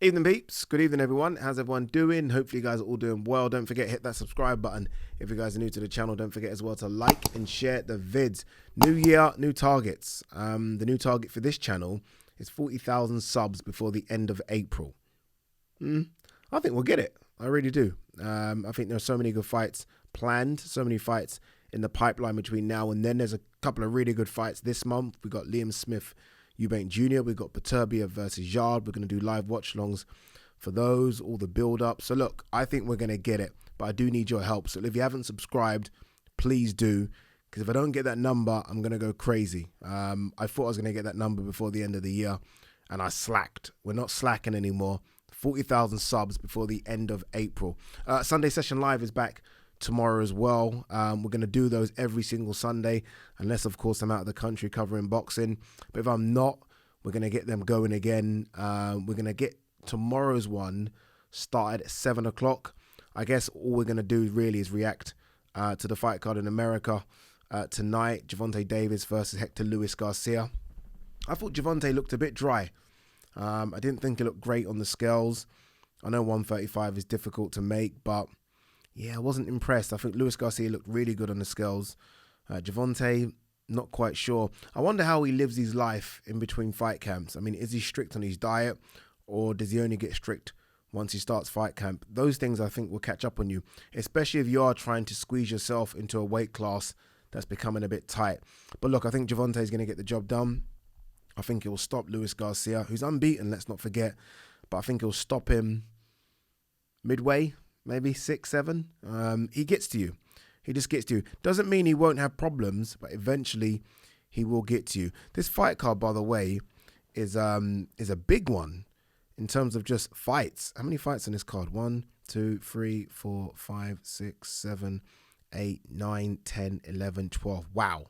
Evening peeps, good evening everyone. How's everyone doing? Hopefully you guys are all doing well. Don't forget, hit that subscribe button. If you guys are new to the channel, don't forget as well to like and share the vids. New year, new targets. The new target for this channel is 40,000 subs before the end of April. I think we'll get it. I really do. I think there are so many good fights planned, so many fights in the pipeline between now and then. There's a couple of really good fights this month. We got Liam Smith Eubank Jr., we've got Beterbiev versus Yard. We're going to do live watch-alongs for those, all the build-up. So look, I think we're going to get it, but I do need your help. So if you haven't subscribed, please do, because if I don't get that number, I'm going to go crazy. I thought I was going to get that number before the end of the year, and I slacked. We're not slacking anymore. 40,000 subs before the end of April. Sunday Session Live is back tomorrow as well. We're going to do those every single Sunday, unless of course I'm out of the country covering boxing. But if I'm not, we're going to get them going again. We're going to get tomorrow's one started at 7 o'clock. I guess all we're going to do really is react to the fight card in America tonight. Gervonta Davis versus Hector Garcia. I thought Gervonta looked a bit dry. I didn't think it looked great on the scales. I know 135 is difficult to make, but yeah, I wasn't impressed. I think Garcia looked really good on the scales. Gervonta, not quite sure. I wonder how he lives his life in between fight camps. I mean, is he strict on his diet, or does he only get strict once he starts fight camp? Those things I think will catch up on you, especially if you are trying to squeeze yourself into a weight class that's becoming a bit tight. But look, I think Gervonta is going to get the job done. I think it will stop Garcia, who's unbeaten, let's not forget. But I think he'll stop him midway, maybe 6, 7. He gets to you. He just gets to you. Doesn't mean he won't have problems, but eventually he will get to you. This fight card, by the way, is a big one in terms of just fights. How many fights on this card? 1, 2, 3, 4, 5, 6, 7, 8, 9, 10, 11, 12. Wow.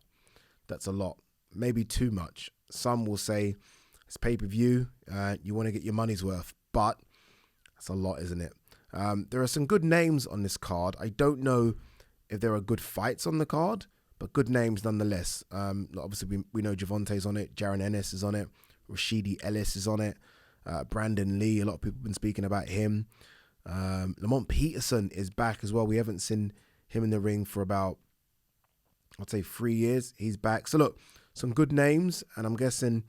That's a lot. Maybe too much. Some will say it's pay-per-view. You want to get your money's worth, but that's a lot, isn't it? There are some good names on this card. I don't know if there are good fights on the card, but good names nonetheless. Obviously, we know Gervonta's on it. Ennis is on it. Rashidi Ellis is on it. Brandon Lee, a lot of people have been speaking about him. Lamont Peterson is back as well. We haven't seen him in the ring for about, I'd say, 3 years. He's back. So look, some good names, and I'm guessing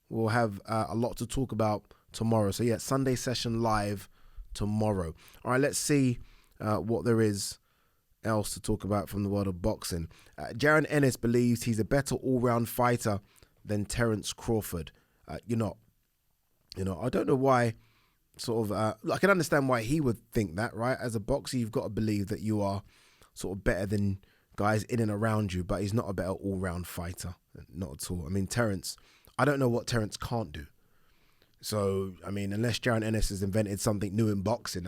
we'll have a lot to talk about tomorrow. So yeah, Sunday Session Live tomorrow. All right, let's see what there is else to talk about from the world of boxing. Ennis believes he's a better all-round fighter than Terence Crawford. You're not. I don't know why. Sort of, I can understand why he would think that, right? As a boxer, you've got to believe that you are sort of better than guys in and around you, but he's not a better all-round fighter. Not at all. I mean, Terence, I don't know what Terence can't do. So, I mean, unless Ennis has invented something new in boxing,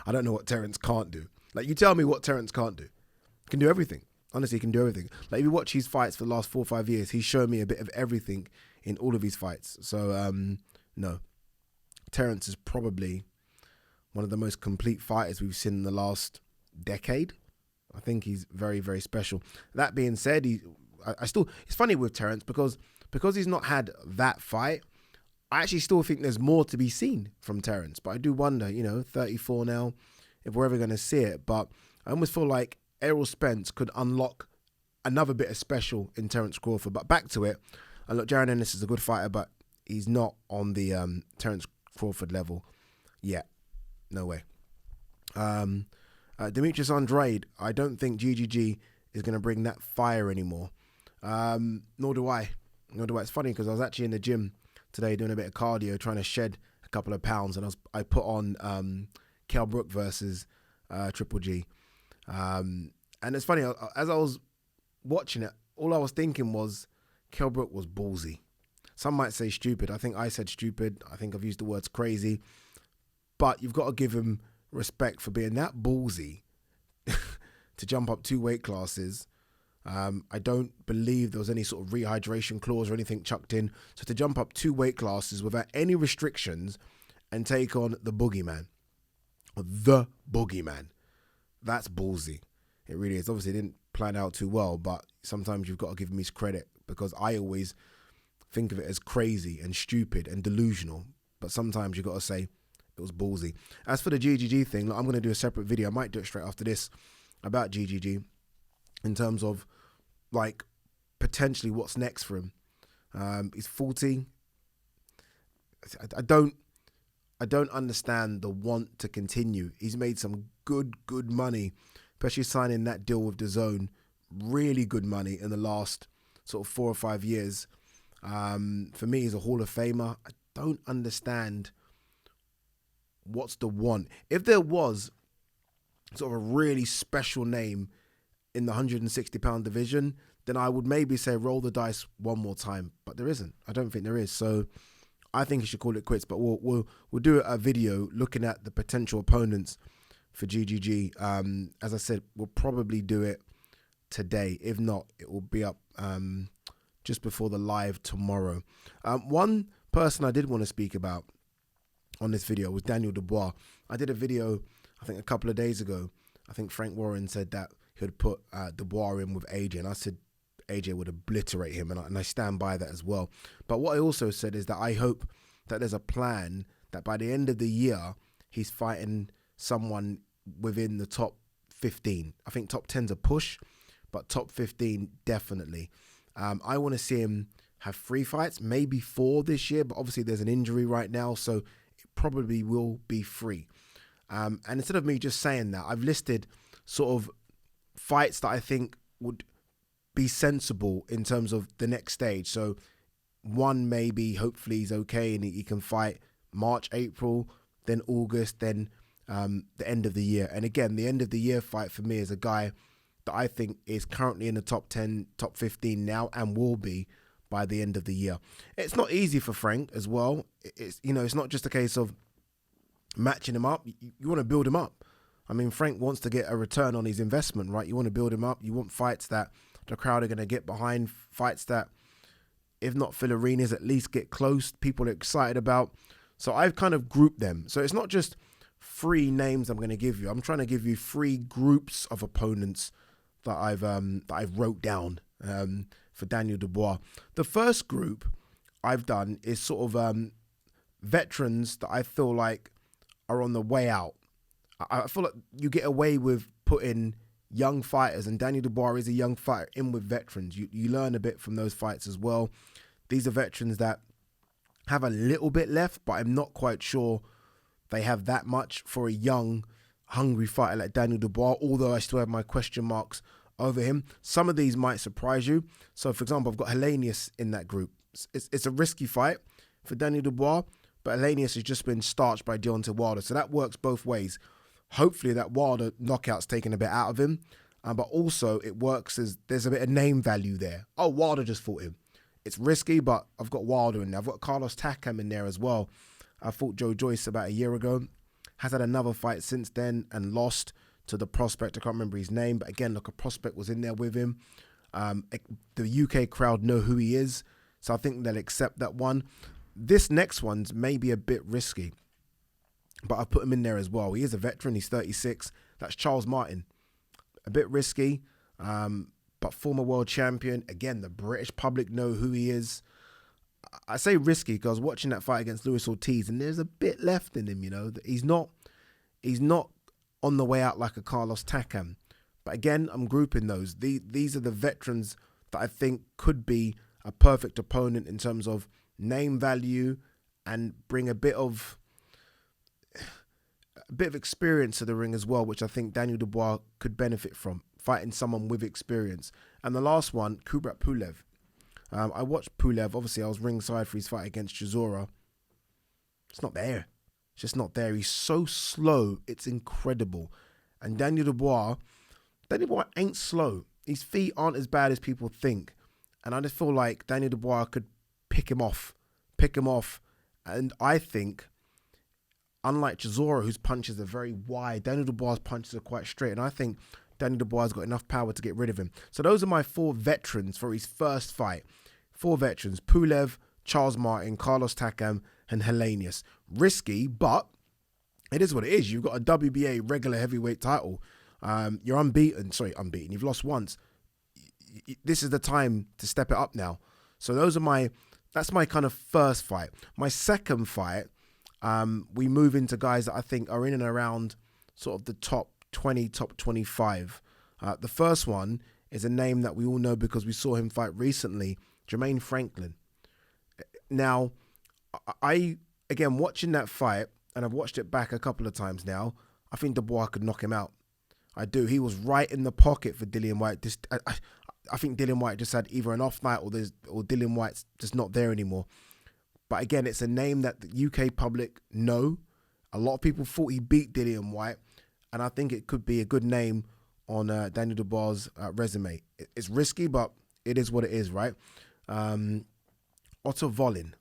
I don't know what Terence can't do. Like, you tell me what Terence can't do. He can do everything. Honestly, he can do everything. Like, if you watch his fights for the last 4 or 5 years, he's shown me a bit of everything in all of his fights. So, no. Terence is probably one of the most complete fighters we've seen in the last decade. I think he's very, very special. That being said, it's funny with Terence because he's not had that fight. I actually still think there's more to be seen from Terence, but I do wonder, 34 now, if we're ever going to see it. But I almost feel like Errol Spence could unlock another bit of special in Terence Crawford. But back to it, and look, Ennis is a good fighter, but he's not on the Terence Crawford level yet. No way. Demetrius Andrade, I don't think GGG is going to bring that fire anymore. Nor do I. It's funny because I was actually in the gym today doing a bit of cardio, trying to shed a couple of pounds, and I put on Kell Brook versus Triple G. And it's funny, as I was watching it, all I was thinking was Kell Brook was ballsy. Some might say stupid. I think I said stupid. I think I've used the words crazy. But you've got to give him respect for being that ballsy to jump up 2 weight classes. I don't believe there was any sort of rehydration clause or anything chucked in. So to jump up 2 weight classes without any restrictions and take on the boogeyman. The boogeyman. That's ballsy. It really is. Obviously, it didn't plan out too well, but sometimes you've got to give him his credit because I always think of it as crazy and stupid and delusional. But sometimes you've got to say, It was ballsy. As for the GGG thing, like, I'm going to do a separate video. I might do it straight after this about GGG in terms of like potentially what's next for him. He's 40. I don't understand the want to continue. He's made some good money, especially signing that deal with DAZN. Really good money in the last sort of 4 or 5 years. For me, he's a Hall of Famer. I don't understand what's the want. If there was sort of a really special name in the 160-pound division, then I would maybe say roll the dice one more time. But there isn't. I don't think there is. So I think he should call it quits. But we'll do a video looking at the potential opponents for GGG. As I said, we'll probably do it today. If not, it will be up just before the live tomorrow. One person I did want to speak about on this video was Daniel Dubois. I did a video, I think a couple of days ago. I think Frank Warren said that he would put Dubois in with AJ, and I said AJ would obliterate him, and I stand by that as well. But what I also said is that I hope that there's a plan that by the end of the year, he's fighting someone within the top 15. I think top 10's a push, but top 15 definitely. I want to see him have 3 fights, maybe 4 this year, but obviously there's an injury right now, so it probably will be 3. And instead of me just saying that, I've listed sort of fights that I think would be sensible in terms of the next stage. So one, maybe, hopefully he's okay and he can fight March, April, then August, then the end of the year. And again, the end of the year fight for me is a guy that I think is currently in the top 10, top 15 now and will be by the end of the year. It's not easy for Frank as well. It's, you know, it's not just a case of matching him up. You want to build him up. I mean, Frank wants to get a return on his investment, right? You want to build him up. You want fights that the crowd are going to get behind, fights that, if not fill arenas, at least get close, people are excited about. So I've kind of grouped them. So it's not just 3 names I'm going to give you. I'm trying to give you 3 groups of opponents that I've wrote down for Daniel Dubois. The first group I've done is sort of veterans that I feel like are on the way out. I feel like you get away with putting young fighters, and Daniel Dubois is a young fighter, in with veterans. You learn a bit from those fights as well. These are veterans that have a little bit left, but I'm not quite sure they have that much for a young, hungry fighter like Daniel Dubois, although I still have my question marks over him. Some of these might surprise you. So, for example, I've got Ennis in that group. It's a risky fight for Daniel Dubois, but Ennis has just been starched by Deontay Wilder, so that works both ways. Hopefully that Wilder knockout's taken a bit out of him, but also it works as there's a bit of name value there. Oh, Wilder just fought him. It's risky, but I've got Wilder in there. I've got Carlos Takam in there as well. I fought Joe Joyce about a year ago. Has had another fight since then and lost to the prospect. I can't remember his name, but again, look, a prospect was in there with him. The UK crowd know who he is, so I think they'll accept that one. This next one's maybe a bit risky, but I've put him in there as well. He is a veteran. He's 36. That's Charles Martin. A bit risky, but former world champion. Again, the British public know who he is. I say risky because I was watching that fight against Luis Ortiz, and there's a bit left in him, you know. He's not on the way out like a Carlos Takam. But again, I'm grouping those. These are the veterans that I think could be a perfect opponent in terms of name value and bring a bit of experience to the ring as well, which I think Daniel Dubois could benefit from, fighting someone with experience. And the last one, Kubrat Pulev. I watched Pulev. Obviously, I was ringside for his fight against Chisora. It's not there. It's just not there. He's so slow. It's incredible. And Daniel Dubois ain't slow. His feet aren't as bad as people think. And I just feel like Daniel Dubois could pick him off. And I think, unlike Chisora, whose punches are very wide, Daniel Dubois' punches are quite straight. And I think Daniel Dubois has got enough power to get rid of him. So those are my 4 veterans for his first fight. 4 veterans: Pulev, Charles Martin, Carlos Takam, and Ennis. Risky, but it is what it is. You've got a WBA regular heavyweight title. You're unbeaten. You've lost once. This is the time to step it up now. So that's my kind of first fight. My second fight, we move into guys that I think are in and around sort of the top 20, top 25. The first one is a name that we all know because we saw him fight recently, Jermaine Franklin. Now, again, watching that fight, and I've watched it back a couple of times now, I think Dubois could knock him out. I do. He was right in the pocket for Dillian Whyte. I think Dillian Whyte just had either an off night or Dillian Whyte's just not there anymore. But again, it's a name that the UK public know. A lot of people thought he beat Dillian Whyte, and I think it could be a good name on Daniel Dubois' resume. It's risky, but it is what it is, right? Otto Volin.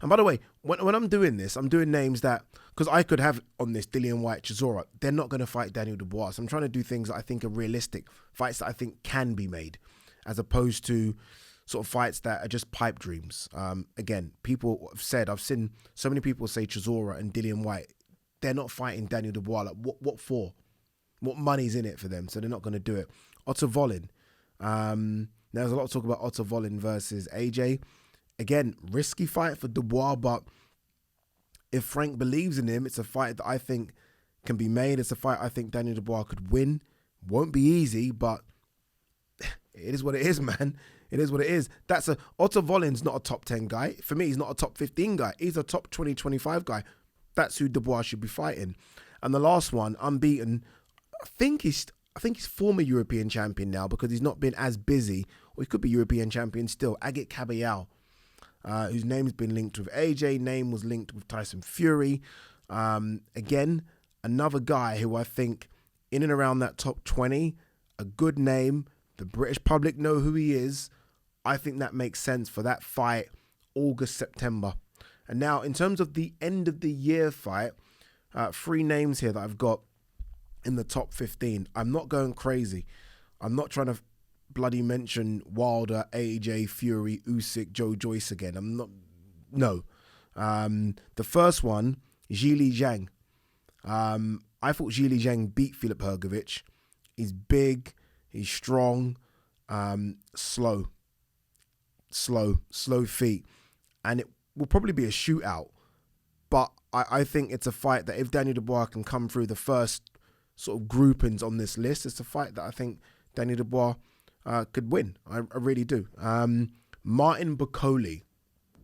And by the way, when I'm doing this, I'm doing names that, because I could have on this Dillian Whyte, Chisora, they're not going to fight Daniel Dubois. So I'm trying to do things that I think are realistic, fights that I think can be made, as opposed to sort of fights that are just pipe dreams. Again, people have said, I've seen so many people say Chisora and Dillian Whyte, they're not fighting Daniel Dubois. Like, what for? What money's in it for them? So they're not going to do it. Otto Volin. There's a lot of talk about Otto Volin versus AJ. Again, risky fight for Dubois, but if Frank believes in him, it's a fight that I think can be made. It's a fight I think Daniel Dubois could win. Won't be easy, but it is what it is, man. It is what it is. Otto Volin's not a top 10 guy. For me, he's not a top 15 guy. He's a top 20, 25 guy. That's who Dubois should be fighting. And the last one, unbeaten, I think he's former European champion now because he's not been as busy, or he could be European champion still. Agit Kabayel, whose name's been linked with AJ, name was linked with Tyson Fury. Again, another guy who I think in and around that top 20, a good name. The British public know who he is. I think that makes sense for that fight, August, September. And now, in terms of the end of the year fight, 3 names here that I've got in the top 15. I'm not going crazy. I'm not trying to bloody mention Wilder, AJ, Fury, Usyk, Joe Joyce again. I'm not. No. The first one, Zhilei Zhang. I thought Zhilei Zhang beat Filip Hrgović. He's big. He's strong. Slow feet. And it will probably be a shootout. But I think it's a fight that if Daniel Dubois can come through the first sort of groupings on this list, it's a fight that I think Daniel Dubois could win. I really do. Martin Bakole.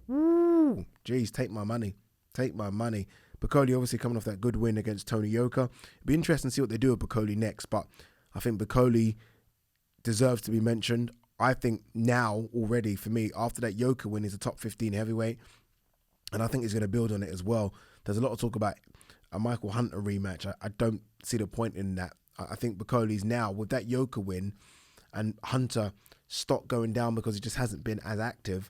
Woo! Jeez, take my money. Take my money. Bakole obviously coming off that good win against Tony Yoka. It'd be interesting to see what they do with Bakole next, but I think Bakole deserves to be mentioned. I think now already, for me, after that Yoka win, he's a top 15 heavyweight, and I think he's going to build on it as well. There's a lot of talk about a Michael Hunter rematch. I don't see the point in that. I think Bakole's now, with that Yoka win and Hunter stock going down because he just hasn't been as active,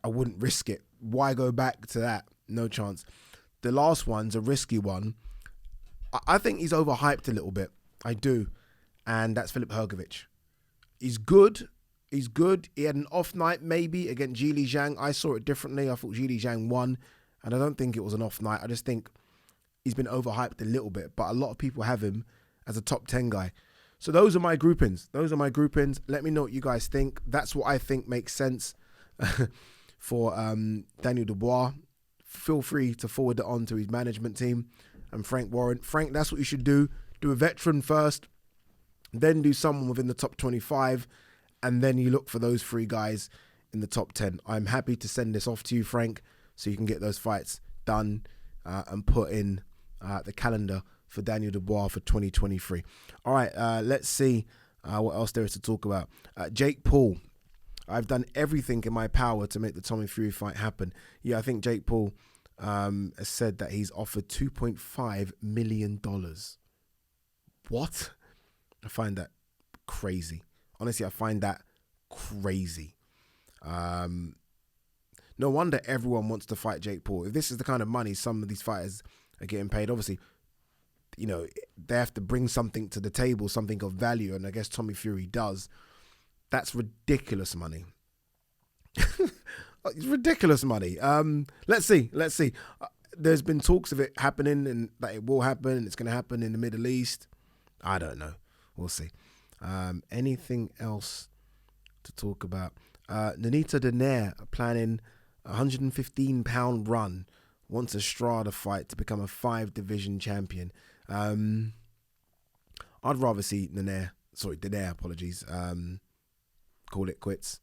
I wouldn't risk it. Why go back to that? No chance. The last one's a risky one. I think he's overhyped a little bit. I do. And that's Filip Hrgović. He's good. He's good. He had an off night maybe against Zhilei Zhang. I saw it differently. I thought Zhilei Zhang won. And I don't think it was an off night. I just think he's been overhyped a little bit. But a lot of people have him as a top 10 guy. So those are my groupings. Let me know what you guys think. That's what I think makes sense for Daniel Dubois. Feel free to forward it on to his management team and Frank Warren. Frank, that's what you should do. Do a veteran first, then do someone within the top 25, and then you look for those 3 guys in the top 10. I'm happy to send this off to you, Frank, so you can get those fights done and put in the calendar for Daniel Dubois for 2023. All right, let's see what else there is to talk about. Jake Paul. I've done everything in my power to make the Tommy Fury fight happen. Yeah, I think Jake Paul has said that he's offered $2.5 million. What? I find that crazy. Honestly, I find that crazy. No wonder everyone wants to fight Jake Paul. If this is the kind of money some of these fighters are getting paid, obviously, you know, they have to bring something to the table, something of value, and I guess Tommy Fury does. That's ridiculous money. It's ridiculous money. Let's see. There's been talks of it happening and that it will happen and it's going to happen in the Middle East. I don't know. We'll see. Anything else to talk about? Nanita Donaire planning a 115-pound run wants a Strada fight to become a 5-division champion. I'd rather see Donaire, apologies, call it quits.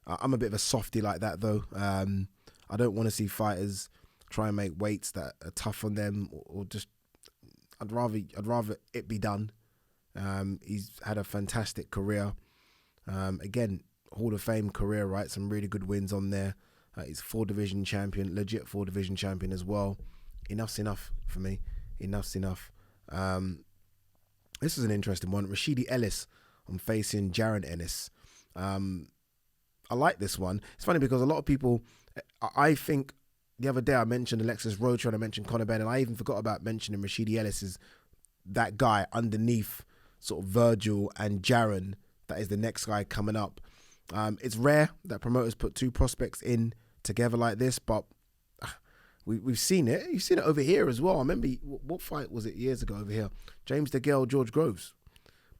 I'm a bit of a softie like that, though. I don't want to see fighters try and make weights that are tough on them, or just, I'd rather it be done. He's had a fantastic career. Again, Hall of Fame career, right? Some really good wins on there. He's 4-division champion, legit 4-division champion as well. Enough's enough for me. Enough's enough. This is an interesting one. Rashidi Ellis, I'm facing Jaron Ennis. I like this one. It's funny because a lot of people, I think the other day I mentioned Alexis Rocha and I mentioned Conor Benn, and I even forgot about mentioning Rashidi Ellis is that guy underneath sort of Virgil and Jaron. That is the next guy coming up. It's rare that promoters put 2 prospects in together like this, but we've seen it. You've seen it over here as well. I remember, what fight was it years ago over here? James DeGale, George Groves.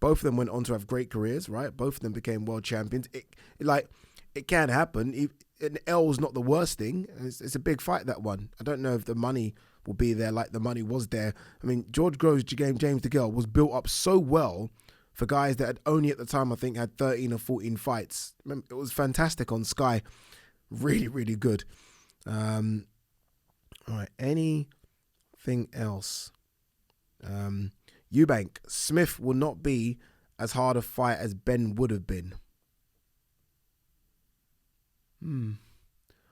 Both of them went on to have great careers, right? Both of them became world champions. It can happen. An L's not the worst thing. It's a big fight, that one. I don't know if the money will be there like the money was there. I mean, George Groves' game, James DeGale, was built up so well for guys that had only at the time, I think, had 13 or 14 fights. Remember, it was fantastic on Sky. Really, really good. All right, anything else? Eubank, Smith will not be as hard a fight as Ben would have been.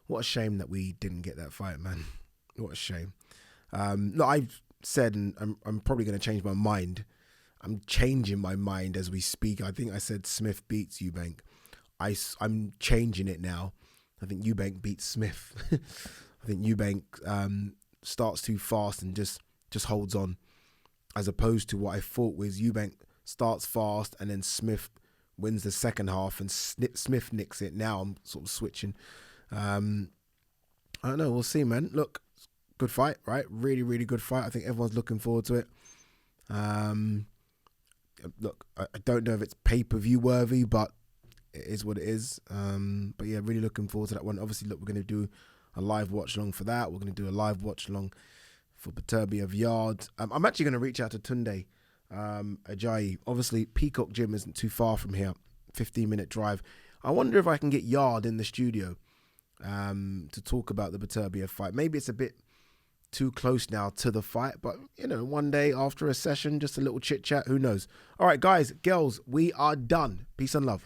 What a shame that we didn't get that fight, man. What a shame. Look, I've said, and I'm probably going to change my mind. I'm changing my mind as we speak. I think I said Smith beats Eubank. I'm changing it now. I think Eubank beats Smith. I think Eubank starts too fast and just holds on, as opposed to what I thought was Eubank starts fast and then Smith wins the second half and Smith nicks it. Now I'm sort of switching. I don't know. We'll see, man. Look, good fight, right? Really, really good fight. I think everyone's looking forward to it. Look, I don't know if it's pay-per-view worthy, but it is what it is. But yeah, really looking forward to that one. Obviously, look, we're going to do a live watch along for that. We're going to do a live watch along for Beterbiev of Yard. I'm actually going to reach out to Tunde Ajayi. Obviously, Peacock Gym isn't too far from here, 15-minute drive. I wonder if I can get Yard in the studio to talk about the Beterbiev fight. Maybe it's a bit too close now to the fight, but one day after a session, just a little chit chat, who knows. All right, guys, girls, we are done. Peace and love.